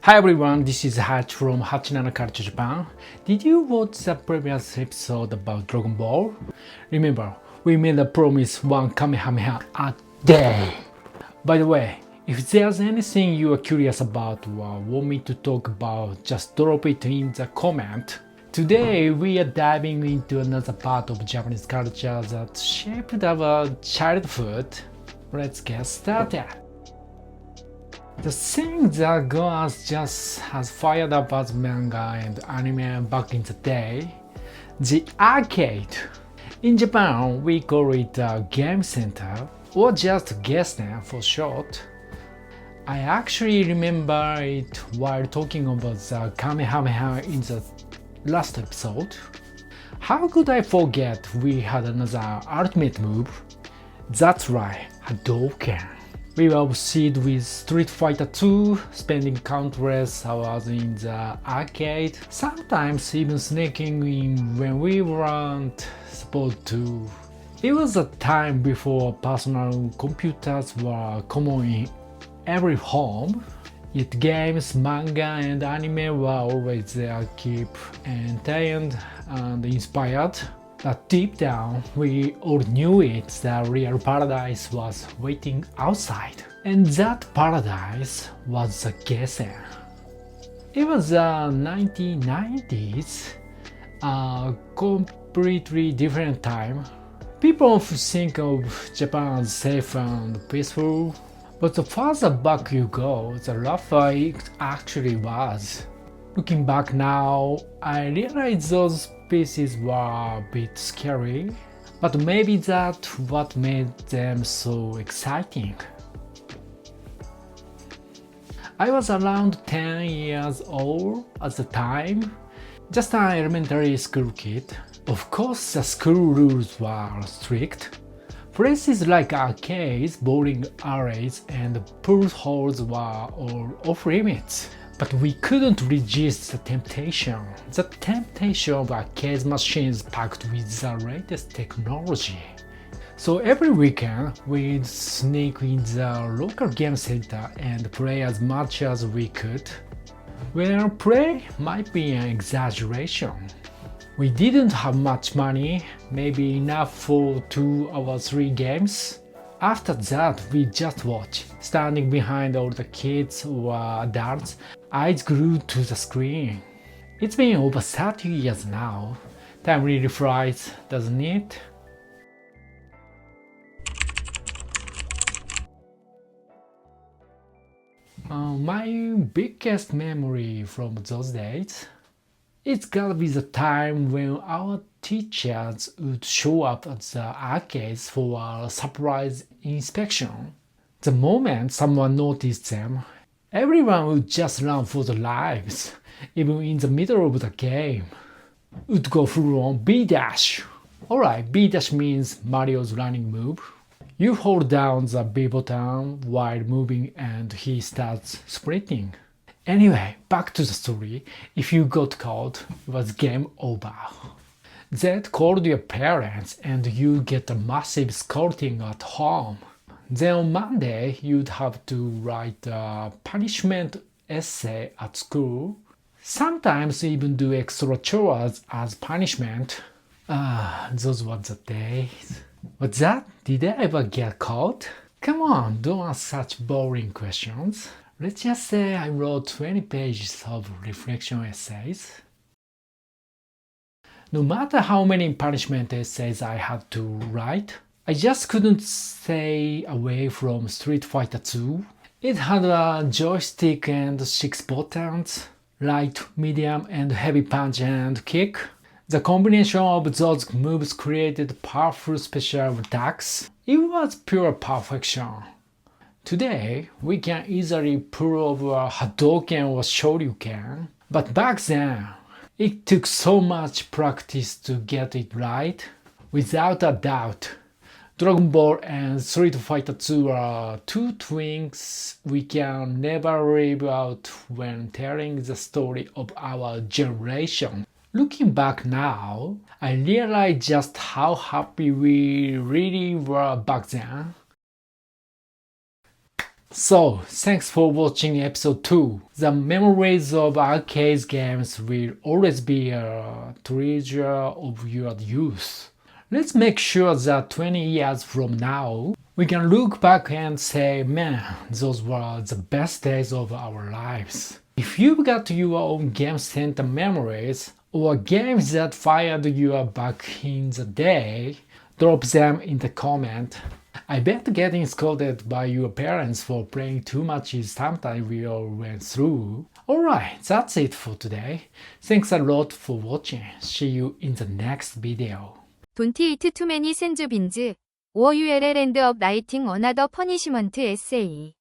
Hi everyone, this is Hatch from Hachinana Culture Japan. Did you watch the previous episode about Dragon Ball? Remember, we made a promise one Kamehameha a day. By the way, if there's anything you are curious about or want me to talk about, just drop it in the comment. Today we are diving into another part of Japanese culture that shaped our childhood. Let's get started. The thing that got us just as fired up as manga and anime back in the day, the arcade. In Japan, we call it a game center, or just Gesden for short. I actually remember it while talking about the Kamehameha in the last episode. How could I forget we had another ultimate move? That's right, Hadouken. We were obsessed with Street Fighter 2, spending countless hours in the arcade, sometimes even sneaking in when we weren't supposed to. It was a time before personal computers were common in every home, yet games, manga and anime were always there to keep entertained and inspired. But deep down, we all knew it, the real paradise was waiting outside. And that paradise was the Gesen. It was the 1990s, a completely different time. People often think of Japan as safe and peaceful, but the farther back you go, the rougher it actually was. Looking back now, I realize those pieces were a bit scary, but maybe that's what made them so exciting. I was around 10 years old at the time, just an elementary school kid. Of course, the school rules were strict. Places like arcades, bowling alleys, and pool halls were all off limits. But we couldn't resist the temptation. The temptation of arcade machines packed with the latest technology. So every weekend, we'd sneak in the local game center and play as much as we could. Well, play might be an exaggeration. We didn't have much money, maybe enough for 2 or 3 games. After that, we just watched, standing behind all the kids or adults, eyes glued to the screen. It's been over 30 years now. Time really flies, doesn't it? My biggest memory from those days, it's gotta be the time when our teachers would show up at the arcades for a surprise inspection. The moment someone noticed them, everyone would just run for their lives, even in the middle of the game. Would go full on B-dash. Alright, B-dash means Mario's running move. You hold down the B button while moving and he starts sprinting. Anyway, back to the story. If you got caught, it was game over. They'd call your parents and you get a massive scolding at home. Then on Monday, you'd have to write a punishment essay at school. Sometimes even do extra chores as punishment. Those were the days. What's that? Did I ever get caught? Come on, don't ask such boring questions. Let's just say I wrote 20 pages of reflection essays. No matter how many punishment essays I had to write, I just couldn't stay away from Street Fighter 2. It had a joystick and 6 buttons, light, medium and heavy punch and kick. The combination of those moves created powerful special attacks. It was pure perfection. Today, we can easily pull off a Hadouken or Shoryuken, but back then, it took so much practice to get it right. Without a doubt, Dragon Ball and Street Fighter 2 are two things we can never leave out when telling the story of our generation. Looking back now, I realize just how happy we really were back then. So, thanks for watching episode 2. The memories of arcade games will always be a treasure of your youth. Let's make sure that 20 years from now, we can look back and say, man, those were the best days of our lives. If you've got your own game center memories, or games that fired you back in the day, drop them in the comment. I bet getting scolded by your parents for playing too much is something we all went through. Alright, that's it for today. Thanks a lot for watching. See you in the next video. Don't eat too many senzu beans. Or you'll end up writing another punishment essay.